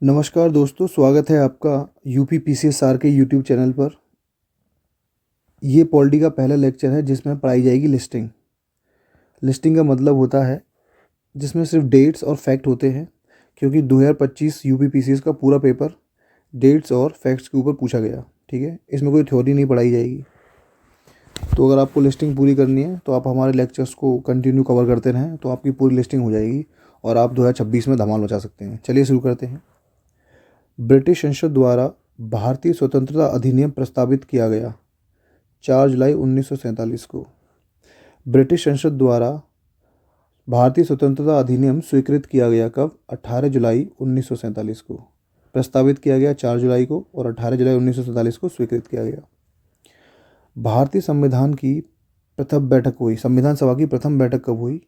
नमस्कार दोस्तों, स्वागत है आपका यूपी पीसीएसआर के यूट्यूब चैनल पर। ये पॉलिटी का पहला लेक्चर है जिसमें पढ़ाई जाएगी लिस्टिंग। लिस्टिंग का मतलब होता है जिसमें सिर्फ डेट्स और फैक्ट होते हैं, क्योंकि 2025 यूपी पीसीएस का पूरा पेपर डेट्स और फैक्ट्स के ऊपर पूछा गया। ठीक है, इसमें कोई थ्योरी नहीं पढ़ाई जाएगी। तो अगर आपको लिस्टिंग पूरी करनी है तो आप हमारे लेक्चर्स को कंटिन्यू कवर करते रहें तो आपकी पूरी लिस्टिंग हो जाएगी और आप 2026 में धमाल मचा सकते हैं। चलिए शुरू करते हैं। ब्रिटिश संसद द्वारा भारतीय स्वतंत्रता अधिनियम प्रस्तावित किया गया 4 जुलाई 1947 को। ब्रिटिश संसद द्वारा भारतीय स्वतंत्रता अधिनियम स्वीकृत किया गया कब? 18 जुलाई 1947 को। प्रस्तावित किया गया 4 जुलाई को और 18 जुलाई 1947 को स्वीकृत किया गया। भारतीय संविधान की प्रथम बैठक हुई, संविधान सभा की प्रथम बैठक कब हुई?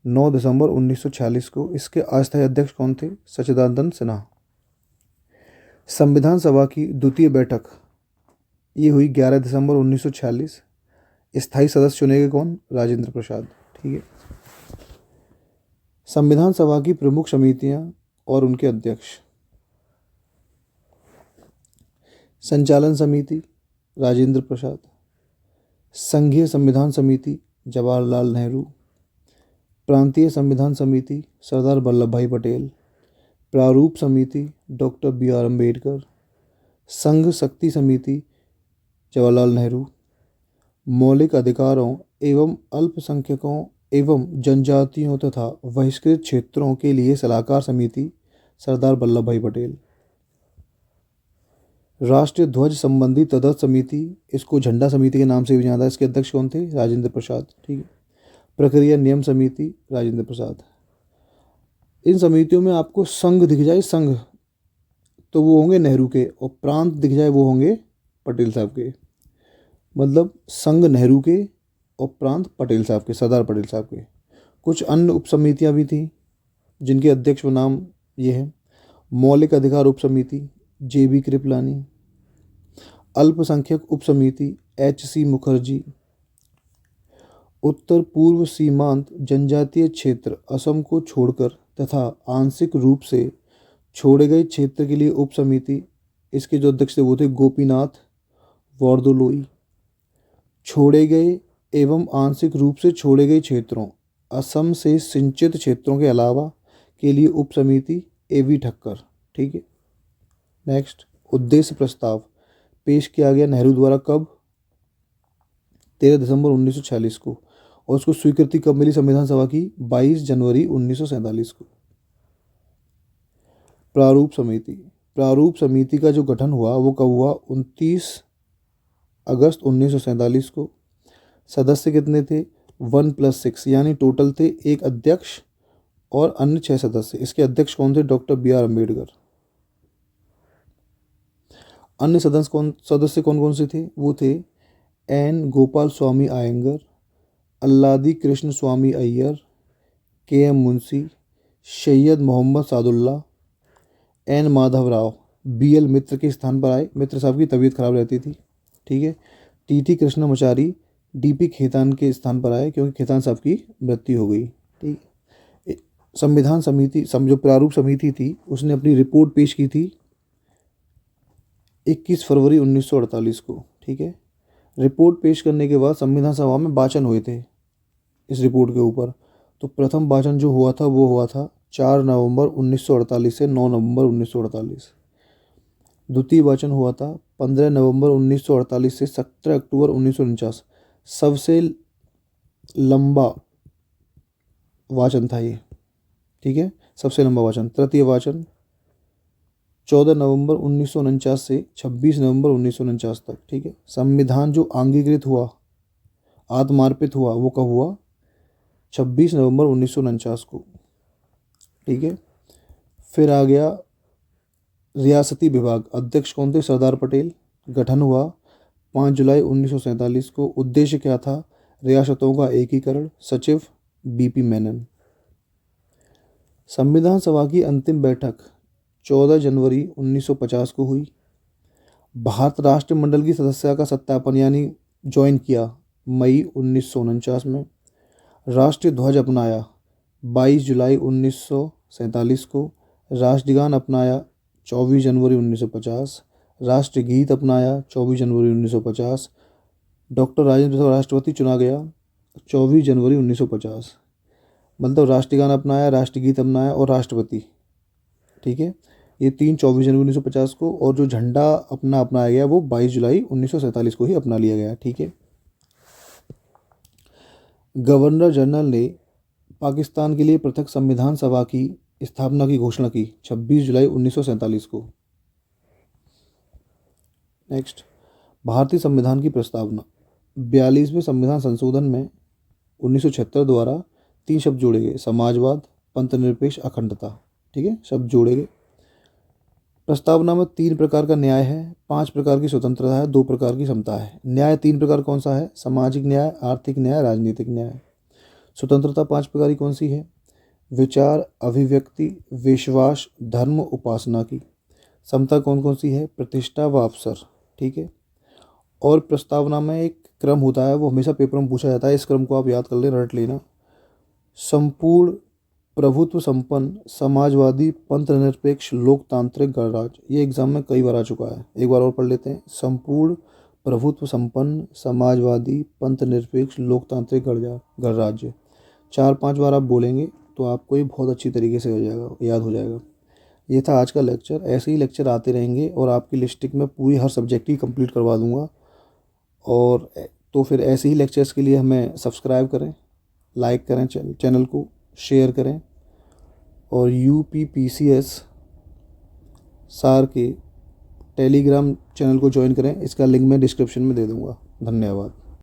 9 दिसंबर 1946 को। इसके अस्थायी अध्यक्ष कौन थे? सच्चिदानंद सिन्हा। संविधान सभा की द्वितीय बैठक ये हुई 11 दिसंबर 1946। स्थायी सदस्य चुने गए कौन? राजेंद्र प्रसाद। ठीक है। संविधान सभा की प्रमुख समितियां और उनके अध्यक्ष। संचालन समिति राजेंद्र प्रसाद, संघीय संविधान समिति जवाहरलाल नेहरू, प्रांतीय संविधान समिति सरदार वल्लभ भाई पटेल, प्रारूप समिति डॉक्टर बी.आर. अम्बेडकर, संघ शक्ति समिति जवाहरलाल नेहरू, मौलिक अधिकारों एवं अल्पसंख्यकों एवं जनजातियों तथा बहिष्कृत क्षेत्रों के लिए सलाहकार समिति सरदार वल्लभ भाई पटेल, राष्ट्रीय ध्वज संबंधी तदर्थ समिति, इसको झंडा समिति के नाम से भी जाना था, इसके अध्यक्ष कौन थे? राजेंद्र प्रसाद। ठीक है। प्रक्रिया नियम समिति राजेंद्र प्रसाद। इन समितियों में आपको संघ दिख जाए, संघ तो वो होंगे नेहरू के, और प्रांत दिख जाए वो होंगे पटेल साहब के। मतलब संघ नेहरू के और प्रांत पटेल साहब के, सरदार पटेल साहब के। कुछ अन्य उप समितियाँ भी थी जिनके अध्यक्ष नाम ये है। मौलिक अधिकार उप समिति जे.बी. कृपलानी, अल्पसंख्यक उप समिति एच.सी. मुखर्जी, उत्तर पूर्व सीमांत जनजातीय क्षेत्र असम को छोड़कर तथा आंशिक रूप से छोड़े गए क्षेत्र के लिए उप समिति, इसके जो अध्यक्ष थे वो थे गोपीनाथ बोरदोलोई। छोड़े गए एवं आंशिक रूप से छोड़े गए क्षेत्रों असम से सिंचित क्षेत्रों के अलावा के लिए उप समिति ए.वी. ठक्कर। ठीक है। नेक्स्ट, उद्देश्य प्रस्ताव पेश किया गया नेहरू द्वारा कब? 13 दिसंबर 1946 को। और उसको स्वीकृति कब मिली संविधान सभा की? 22 जनवरी 1947 को। प्रारूप समिति, प्रारूप समिति का जो गठन हुआ वो कब हुआ? 29 अगस्त 1947 को। सदस्य कितने थे? 1+6, यानी टोटल थे एक अध्यक्ष और अन्य 6 सदस्य। इसके अध्यक्ष कौन थे? Doctor B R. अम्बेडकर। अन्य सदस्य कौन कौन से थे? वो थे N. Gopal Swami Ayyangar, Alladi Krishna Swami Iyer, K M. Munshi, Syed Mohammad Saadulla, N. Madhav Rao, B L. Mitra के स्थान पर आए। मित्र साहब की तबीयत खराब रहती थी। ठीक है। टी.टी. कृष्णमाचारी डी.पी. खेतान के स्थान पर आए क्योंकि खेतान साहब की मृत्यु हो गई। ठीक। संविधान समिति जो प्रारूप समिति थी उसने अपनी रिपोर्ट पेश की थी 21 फरवरी 1948 को। ठीक है। रिपोर्ट पेश करने के बाद संविधान सभा में वाचन हुए थे इस रिपोर्ट के ऊपर। तो प्रथम वाचन जो हुआ था वो हुआ था 4 नवंबर 1948 से 9 नवंबर 1948। द्वितीय वाचन हुआ था 15 नवंबर 1948 से 17 अक्टूबर 1949। सबसे लंबा वाचन था ये। ठीक है, सबसे लंबा वाचन। तृतीय वाचन 14 नवंबर 1949 से 26 नवंबर 1949 तक। ठीक है। संविधान जो अंगीकृत हुआ, आत्मार्पित हुआ, वो कब हुआ? 26 नवंबर 1949 को। ठीक है। फिर आ गया रियासती विभाग। अध्यक्ष कौन थे? सरदार पटेल। गठन हुआ 5 जुलाई 1947 को। उद्देश्य क्या था? रियासतों का एकीकरण। सचिव बी.पी. मेनन। संविधान सभा की अंतिम बैठक 14 जनवरी 1950 को हुई। भारत राष्ट्रमंडल की सदस्यता का सत्यापन यानी ज्वाइन किया मई 1949 में। राष्ट्रीय ध्वज अपनाया 22 जुलाई 1947 को। राष्ट्रगान अपनाया 24 जनवरी 1950। राष्ट्रगीत अपनाया 24 जनवरी 1950। डॉक्टर राजेंद्र प्रसाद राष्ट्रपति चुना गया 24 जनवरी 1950। मतलब राष्ट्रगान अपनाया, राष्ट्रगीत अपनाया और राष्ट्रपति, ठीक है, ये तीन 24 जनवरी 1950 को, और जो झंडा अपनाया गया वो 22 जुलाई 1947 को ही अपना लिया गया, ठीक है। गवर्नर जनरल ने पाकिस्तान के लिए पृथक संविधान सभा की स्थापना की घोषणा की 26 जुलाई 1947 को। नेक्स्ट, भारतीय संविधान की प्रस्तावना। 42वें संविधान संशोधन में 1976 द्वारा 3 शब्द जोड़े गए, समाजवाद, पंथनिरपेक्ष, अखंडता, ठीक है, शब्द जोड़े गए। प्रस्तावना में 3 प्रकार का न्याय है, 5 प्रकार की स्वतंत्रता है, 2 प्रकार की समता है। न्याय 3 प्रकार कौन सा है? सामाजिक न्याय, आर्थिक न्याय, राजनीतिक न्याय। स्वतंत्रता 5 प्रकार की कौन सी है? विचार, अभिव्यक्ति, विश्वास, धर्म, उपासना की। समता कौन कौन सी है? प्रतिष्ठा व अवसर, ठीक है। और प्रस्तावना में एक क्रम होता है, वो हमेशा पेपर में पूछा जाता है, इस क्रम को आप याद कर ले, रट लेना। संपूर्ण प्रभुत्व संपन्न, समाजवादी, पंथनिरपेक्ष, लोकतांत्रिक, गणराज्य। ये एग्जाम में कई बार आ चुका है, एक बार और पढ़ लेते हैं। संपूर्ण प्रभुत्व संपन्न, समाजवादी, पंथनिरपेक्ष, लोकतांत्रिक, गणराज्य। 4-5 बार आप बोलेंगे तो आपको ये बहुत अच्छी तरीके से हो जाएगा, याद हो जाएगा। ये था आज का लेक्चर। ऐसे ही लेक्चर आते रहेंगे और आपकी लिस्टिंग में पूरी हर सब्जेक्ट की कंप्लीट करवा दूंगा। और तो फिर ऐसे ही लेक्चर्स के लिए हमें सब्सक्राइब करें, लाइक करें, चैनल को शेयर करें, और UPPCS सार के टेलीग्राम चैनल को ज्वाइन करें। इसका लिंक मैं डिस्क्रिप्शन में दे दूँगा। धन्यवाद।